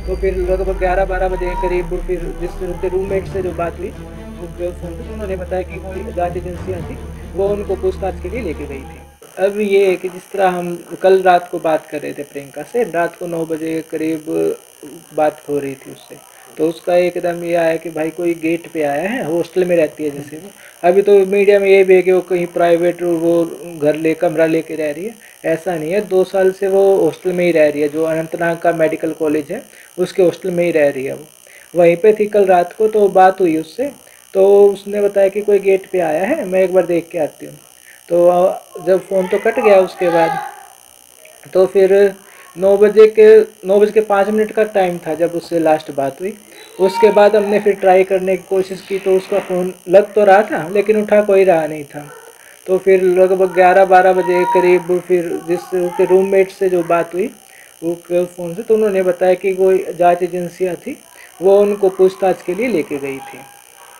तो फिर लगभग 11-12 बजे के करीब फिर जिस उनके रूममेट से जो बात हुई उनके फ़ोन पे, तो उन्होंने बताया कि कोई जाँच एजेंसियाँ थी, वो उनको पूछताछ के लिए लेके गई थी। अब ये है कि जिस तरह हम कल रात को बात कर रहे थे प्रियंका से, रात को 9 बजे के करीब बात हो रही थी उससे, तो उसका एकदम ये आया कि भाई कोई गेट पे आया है, हॉस्टल में रहती है जैसे वो। अभी तो मीडिया में ये भी है कि वो कहीं प्राइवेट वो कमरा लेके रह रही है, ऐसा नहीं है। 2 साल से वो हॉस्टल में ही रह रही है, जो अनंतनाग का मेडिकल कॉलेज है उसके हॉस्टल में ही रह रही है वो। वहीं पे थी कल रात को, तो बात हुई उससे, तो उसने बताया कि कोई गेट पे आया है, मैं एक बार देख के आती हूँ। तो जब फ़ोन तो कट गया उसके बाद, तो फिर 9 बज के 5 मिनट का टाइम था जब उससे लास्ट बात हुई। उसके बाद हमने फिर ट्राई करने की कोशिश की, तो उसका फ़ोन लग तो रहा था लेकिन उठा कोई रहा नहीं था। तो फिर लगभग 11-12 बजे के करीब फिर जिस उसके रूममेट से जो बात हुई वो फ़ोन से, तो उन्होंने बताया कि कोई जांच एजेंसियाँ थी, वो उनको पूछताछ के लिए लेके गई थी।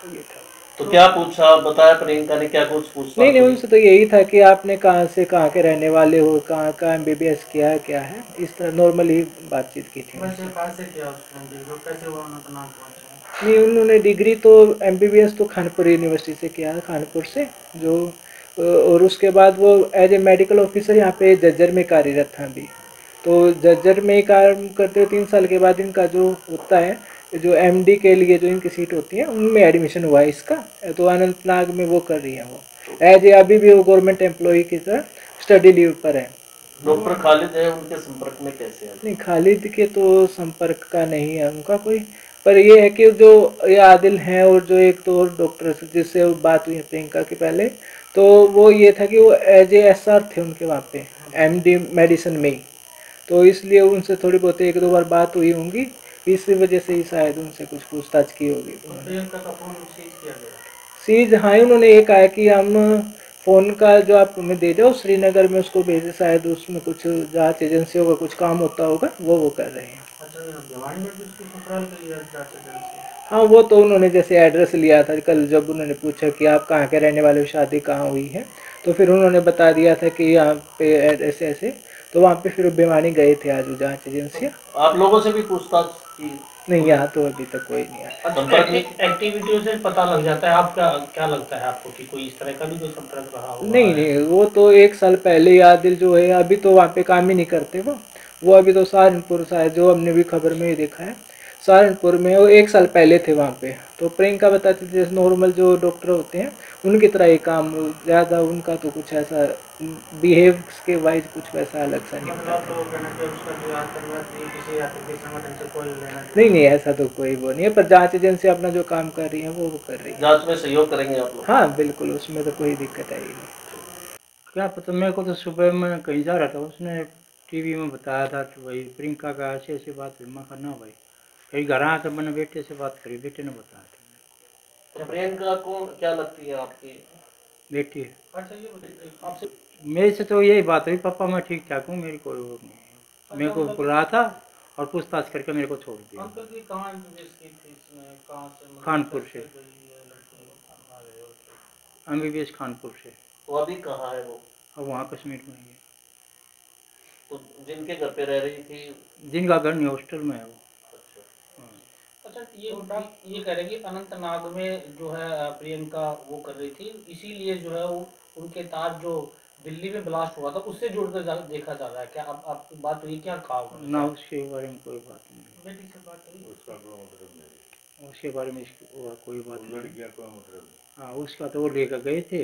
ये था। तो क्या पूछा, बताया प्रियंका ने क्या कुछ नहीं पूछताछ नहीं, हुई? उनसे तो यही था कि आपने कहाँ से कहाँ के रहने वाले हो, कहाँ का एमबीबीएस किया है, क्या है, इस तरह नॉर्मली बातचीत की थी वैसे उनसे। कहाँ से किया उसने डिग्री, कैसे वो अनंतनाग पहुंचे? नहीं, उन्होंने डिग्री तो एमबीबीएस तो कानपुर यूनिवर्सिटी से किया है, कानपुर से जो और उसके बाद वो एज ए मेडिकल ऑफिसर यहाँ पे जज्जर में कार्यरत था अभी। तो जज्जर में ही काम करते हुए 3 साल के बाद इनका जो होता है, जो एमडी के लिए जो इनकी सीट होती है उनमें एडमिशन हुआ है इसका। तो अनंतनाग में वो कर रही है, वो एज ए अभी भी वो गवर्नमेंट एम्प्लॉय की तरह स्टडी लीव पर है। डॉक्टर खालिद है, उनके संपर्क में कैसे है? नहीं, खालिद के तो संपर्क का नहीं है उनका कोई, पर ये है कि जो ये आदिल हैं और जो एक तो और डॉक्टर जिससे बात हुई है प्रियंका के पहले, तो वो ये था कि वो एज ए एसआर थे उनके वहाँ पे एमडी मेडिसिन में ही, तो इसलिए उनसे थोड़ी बहुत 1-2 बार बात हुई होंगी, इसी वजह से ही शायद उनसे कुछ पूछताछ की होगी और उन्होंने। प्रियंका का फोन सीज किया गया। सीज, हाँ, उन्होंने ये कहा कि हम फ़ोन का जो आप हमें दे दो श्रीनगर में उसको भेजे, शायद उसमें कुछ जांच एजेंसियों का कुछ काम होता होगा, वो कर रहे हैं। अच्छा, यहाँ भिवानी में भी उसकी ससुराल के लिए जांच एजेंसी? हाँ, वो तो उन्होंने जैसे एड्रेस लिया था कल, जब उन्होंने पूछा कि आप कहाँ के रहने वाले हो, शादी कहाँ हुई है, तो फिर उन्होंने बता दिया था कि यहाँ पे ऐसे ऐसे, तो वहाँ पे फिर भिवानी गए थे आज जांच एजेंसियाँ। आप लोगों से भी पूछताछ की? नहीं, यहाँ तो अभी तक कोई नहीं आया। अच्छा, एक्टिविटियों से पता लग जाता है। आप क्या क्या लगता है आपको कि कोई इस तरह का भी कोई संपर्क रहा हुआ नहीं है? नहीं, वो तो 1 साल पहले ही आदिल जो है, अभी तो वहाँ पे काम ही नहीं करते वो अभी तो सहारनपुर शायद, जो हमने भी खबर में ही देखा है, सहारनपुर में वो 1 साल पहले थे वहाँ पे। तो प्रियंका बताती थी जैसे नॉर्मल जो डॉक्टर होते हैं उनकी तरह ही काम, ज़्यादा उनका तो कुछ ऐसा बिहेव के वाइज कुछ वैसा अलग सा नहीं होता मतलब था। तो कहना कि उसका विवाह करना चाहिए किसी यात्री संगठन से कोई लेना नहीं देना नहीं, नहीं। ऐसा तो कोई वो नहीं है, पर जांच एजेंसी अपना जो काम कर रही है वो कर रही है। जांच में सहयोग करेंगे आप लोग? हाँ बिल्कुल, उसमें तो कोई दिक्कत आई नहीं। क्या पता, मेरे को तो सुबह में कहीं जा रहा था, उसने टीवी में बताया था कि भाई प्रियंका का ऐसे ऐसे बात हुई। मैं कहा ना भाई, कहीं घर आया तो मैंने बेटे से बात करी, बेटे ने बताया था। तो प्रियंका को क्या लगती है आपकी? बेटी है। अच्छा, ये बताइए आपसे। मेरे से तो यही बात हुई, पापा मैं ठीक ठाक हूँ, मेरी कोई वो नहीं है। मेरे को बुलाया था और पूछताछ करके मेरे को छोड़ दिया। अंकल जी कहाँ एमबीबीएस की थी इसमें, कहाँ से मतलब कानपुर से। कैसे गई है लड़की? एमबीबीएस कानपुर से। तो अभी कहाँ है वो? और वहाँ कश्मीर में ही है। तो जिनके घर पे रह रही थी? जिनका घर नहीं, हॉस्टल में है वो। अच्छा। हाँ। अच्छा, ये कह रहे कि अनंतनाग में जो है प्रियंका वो कर रही थी, इसीलिए जो है वो उनके तार जो दिल्ली में ब्लास्ट हुआ था उससे जोड़कर देखा जा रहा है। क्या अब आपकी बात हुई, क्या कहा उन्होंने? ना उसके बारे में कोई बात नहीं। बेटी से बात हुई? उसका कोई मतलब नहीं, उसके बारे में कोई बात वो नहीं। लड़कियां कोई मतलब नहीं। हाँ, उसका तो वो लेकर गए थे,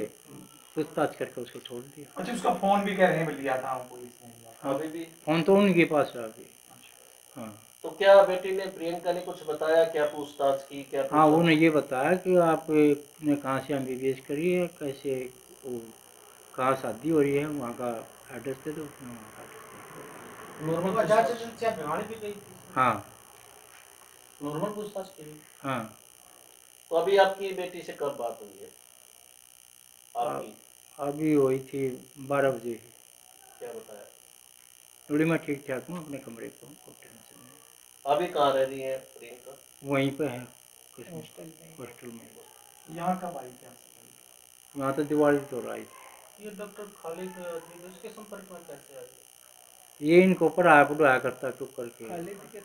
पूछताछ करके उसको छोड़ दिया। अच्छा, उसका फोन भी कह रहे हैं लिया था पुलिस ने? हाँ, अभी भी? फोन तो उनके पास है अभी। हाँ। तो क्या बेटी ने, प्रियंका ने कुछ बताया, क्या पूछताछ की, क्या हाँ, पूछा? उन्होंने ये बताया कि आपने कहाँ से एमबीबीएस करी है, कैसे वो कहाँ शादी हो रही है, वहाँ का एड्रेस दे दो, उसने वहाँ का एड्रेस दे नॉर्मल जांच पूछताछ? एजेंसियां भिवानी भी गई थी। दिया। हाँ। नॉर्मल पूछताछ की? हाँ। तो अभी आपकी बेटी से कब बात हुई है आपकी? अभी हुई थी 12 बजे। क्या बताया? थोड़ी मैं ठीक ठाक हूँ, अपने कमरे को, कोई टेंशन नहीं। अभी कहाँ रह रही है प्रियंका? वहीं पे है हॉस्टल में। हॉस्टल में। यहाँ कब आई क्या? यहाँ तो दिवाली तो आई थी। ये डॉक्टर खालिद जी इसके संपर्क में कैसे आए? ये इनको पढ़ाया पढ़ाया करता चुप करके। खालिद के